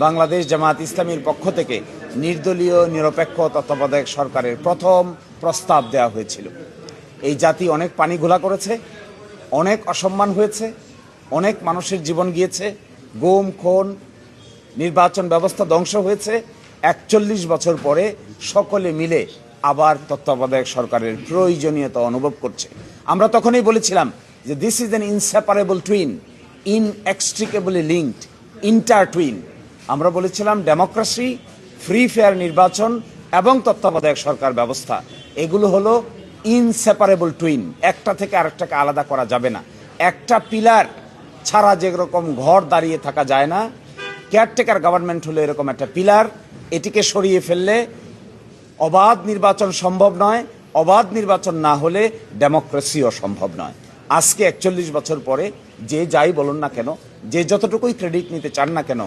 বাংলাদেশ জামায়াত ইসলামীর পক্ষ থেকে নির্দলীয় নিরপেক্ষ তত্ত্বাবধায়ক সরকারের প্রথম প্রস্তাব দেওয়া হয়েছিল। এই জাতি অনেক পানি ঘোলা করেছে, অনেক অসম্মান হয়েছে, অনেক মানুষের জীবন গিয়েছে, গুম খুন, নির্বাচন ব্যবস্থা ধ্বংস হয়েছে। ৪১ বছর পরে সকলে মিলে আবার তত্ত্বাবধায়ক সরকারের প্রয়োজনীয়তা অনুভব করছে। আমরা তখনই বলেছিলাম যে this is an inseparable twin, inextricably linked, intertwine. আমরা বলেছিলাম ডেমোক্রেসি, ফ্রি ফেয়ার নির্বাচন এবং তত্ত্বাবধায়ক সরকার ব্যবস্থা এগুলো হলো ইনসেপারেবল টুইন, একটা থেকে আরেকটাকে আলাদা করা যাবে না। একটা পিলার ছাড়া যেরকম ঘর দাঁড়িয়ে থাকা যায় না, কেয়ারটেকার গভর্নমেন্ট হলো এরকম একটা পিলার। এটিকে সরিয়ে ফেললে অবাধ নির্বাচন সম্ভব নয়, অবাধ নির্বাচন না হলে ডেমোক্রেসিও সম্ভব নয়। আজকে ৪১ বছর পরে যে যাই বলুন না কেন, যে যতটুকুই ক্রেডিট নিতে চান না কেন,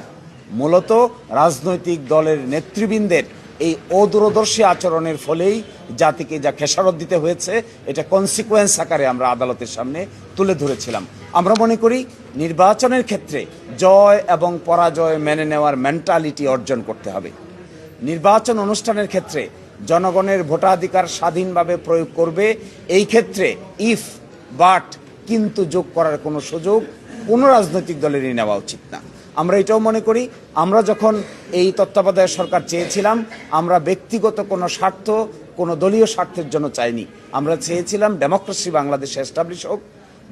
মূলত রাজনৈতিক দলের নেতৃবৃন্দের এই অদূরদর্শী আচরণের ফলেই জাতিকে যা খেসারত দিতে হয়েছে, এটা কনসিকুয়েন্স আকারে আমরা আদালতের সামনে তুলে ধরেছিলাম। আমরা মনে করি নির্বাচনের ক্ষেত্রে জয় এবং পরাজয় মেনে নেওয়ার মেন্টালিটি অর্জন করতে হবে। নির্বাচন অনুষ্ঠানের ক্ষেত্রে জনগণের ভোটাধিকার স্বাধীনভাবে প্রয়োগ করবে। এই ক্ষেত্রে ইফ, বাট, কিন্তু যোগ করার কোনো সুযোগ কোনো রাজনৈতিক দলেরই নেওয়া উচিত না। আমরা এটাও মনে করি, আমরা যখন এই তত্ত্বাবধায়ক সরকার চেয়েছিলাম, আমরা ব্যক্তিগত কোনো স্বার্থ, কোনো দলীয় স্বার্থের জন্য চাইনি। আমরা চেয়েছিলাম ডেমোক্রেসি বাংলাদেশে এস্টাবলিশ হোক,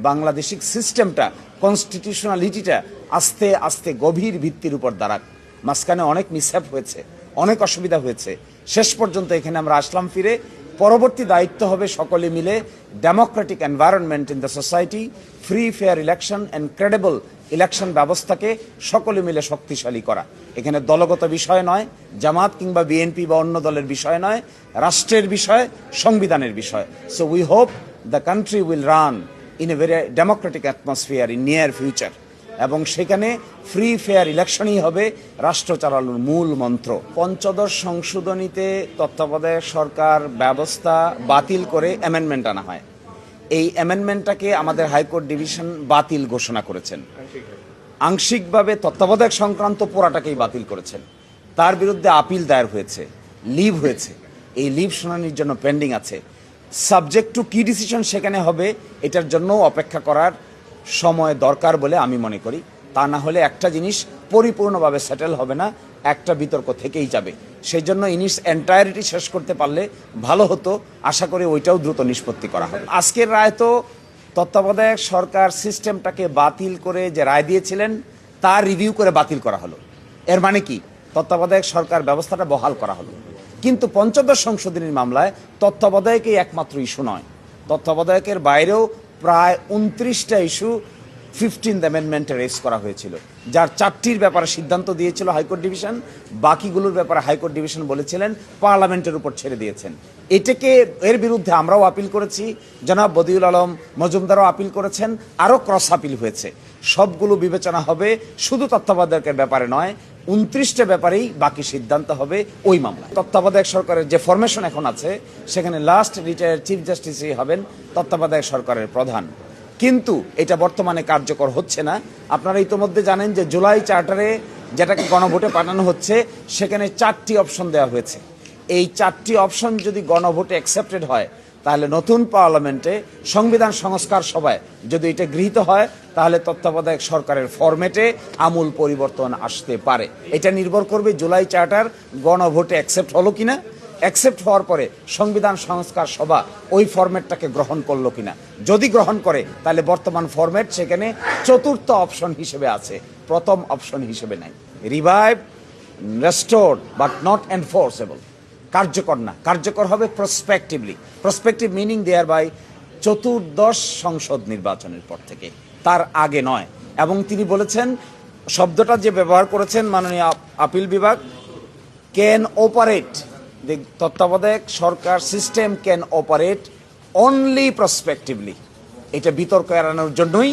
বাংলাদেশিক সিস্টেমটা, কনস্টিটিউশনালিটিটা আস্তে আস্তে গভীর ভিত্তির উপর দাঁড়াক। মাঝখানে অনেক মিসহ্যাপ হয়েছে, অনেক অসুবিধা হয়েছে, শেষ পর্যন্ত এখানে আমরা আসলাম ফিরে। পরবর্তী দায়িত্ব হবে সকলে মিলে Democratic environment in the society, free fair election and credible election ব্যবস্থাকে সকলে মিলে শক্তিশালী করা। এখানে দলগত বিষয় নয়, জামাত কিংবা বিএনপি বা অন্য দলের বিষয় নয়, রাষ্ট্রের বিষয়, সংবিধানের বিষয়। So we hope the country will run in a very Democratic atmosphere in near future, এবং সেখানে ফ্রি ফেয়ার ইলেকশনই হবে রাষ্ট্র চালানোর মূল মন্ত্র। পঞ্চদশ সংশোধনীতে তত্ত্বাবধায়ক সরকার ব্যবস্থা বাতিল করে অ্যামেন্ডমেন্ট আনা হয়। এই অ্যামেন্ডমেন্টটাকে আমাদের হাইকোর্ট ডিভিশন বাতিল ঘোষণা করেছেন। আংশিকভাবে তত্ত্বাবধায়ক সংক্রান্ত পুরাটাকেই বাতিল করেছেন। তার বিরুদ্ধে আপিল দায়ের হয়েছে, লিভ হয়েছে। এই লিভ শুনানির জন্য পেন্ডিং আছে। সাবজেক্ট টু কি ডিসিশন সেখানে হবে, এটার জন্য অপেক্ষা করার সময় দরকার বলে আমি মনে করি। তা না হলে একটা জিনিস পরিপূর্ণভাবে সেটেল হবে না, একটা বিতর্ক থেকেই যাবে। সেই জন্য ইনিস এন্টায়ারিটি শেষ করতে পারলে ভালো হতো। আশা করি ওইটাও দ্রুত নিষ্পত্তি করা হবে। আজকের রায় তো তত্ত্বাবধায়ক সরকার সিস্টেমটাকে বাতিল করে যে রায় দিয়েছিলেন তার রিভিউ করে বাতিল করা হলো। এর মানে কি, তত্ত্বাবধায়ক সরকার ব্যবস্থাটা বহাল করা হলো। কিন্তু পঞ্চদশ সংশোধনীর মামলায় তত্ত্বাবধায়কই একমাত্র ইস্যু নয়, তত্ত্বাবধায়কের বাইরেও প্রায় 29টা ইস্যু 15th অ্যামেন্ডমেন্টে রেজ করা হয়েছিল, যার 4টির ব্যাপারে সিদ্ধান্ত দিয়েছিল হাইকোর্ট ডিভিশন। বাকিগুলোর ব্যাপারে হাইকোর্ট ডিভিশন বলেছিলেন পার্লামেন্টের উপর ছেড়ে দিয়েছেন। এর বিরুদ্ধে আমরাও আপিল করেছি, জনাব বদিউল আলম মজুমদারও আপিল করেছেন, আরও ক্রস আপিল হয়েছে। সবগুলো বিবেচনা হবে, শুধু তত্ত্বাবধায়কের ব্যাপারে নয়, 29টা ব্যাপারেই বাকি সিদ্ধান্ত হবে ওই মামলায়। তত্ত্বাবধায়ক সরকারের যে ফরমেশন এখন আছে, সেখানে লাস্ট রিটায়ার্ড চিফ জাস্টিসই হবেন তত্ত্বাবধায়ক সরকারের প্রধান। কিন্তু এটা বর্তমানে কার্যকর হচ্ছে না। আপনারা ইতোমধ্যে জানেন যে জুলাই চার্টারে যেটাকে গণভোটে পাঠানো হচ্ছে, সেখানে 4টি অপশন দেওয়া হয়েছে। এই 4টি অপশন যদি গণভোটে অ্যাকসেপ্টেড হয়, তাহলে নতুন পার্লামেন্টে সংবিধান সংস্কার সভায় যদি এটা গৃহীত হয়, তাহলে তত্ত্বাবধায়ক সরকারের ফরম্যাটে আমূল পরিবর্তন আসতে পারে। এটা নির্ভর করবে জুলাই চার্টার গণভোটে অ্যাকসেপ্ট হলো কিনা। অ্যাকসেপ্ট হওয়ার পরে সংবিধান সংস্কার সভা ওই ফরম্যাটটাকে গ্রহণ করলো কিনা। যদি গ্রহণ করে, তাহলে বর্তমান ফরম্যাট সেখানে চতুর্থ অপশন হিসেবে আছে, প্রথম অপশন হিসেবে নাই। Revive, restored but not enforceable, কার্যকর না, কার্যকর হবে প্রসপেক্টিভলি। প্রসপেক্টিভ মিনিং দেয়ার বাই চতুর্দশ সংসদ নির্বাচনের পর থেকে, তার আগে নয়। এবং তিনি বলেছেন, শব্দটা যে ব্যবহার করেছেন মাননীয় আপিল বিভাগ, ক্যান অপারেট, the তত্ত্বাবধায়ক সরকার সিস্টেম ক্যান অপারেট অনলি প্রসপেক্টিভলি। এটা বিতর্ক এড়ানোর জন্যই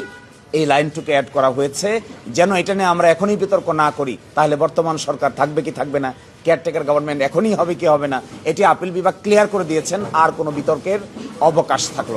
এই লাইনটুকু অ্যাড করা হয়েছে, যেন এটা নিয়ে আমরা এখনই বিতর্ক না করি, তাহলে বর্তমান সরকার থাকবে কি থাকবে না, কেয়ারটেকার গভর্নমেন্ট এখনই হবে কি হবে না, এটি আপিল বিভাগ ক্লিয়ার করে দিয়েছেন। আর কোনো বিতর্কের অবকাশ থাকলো না।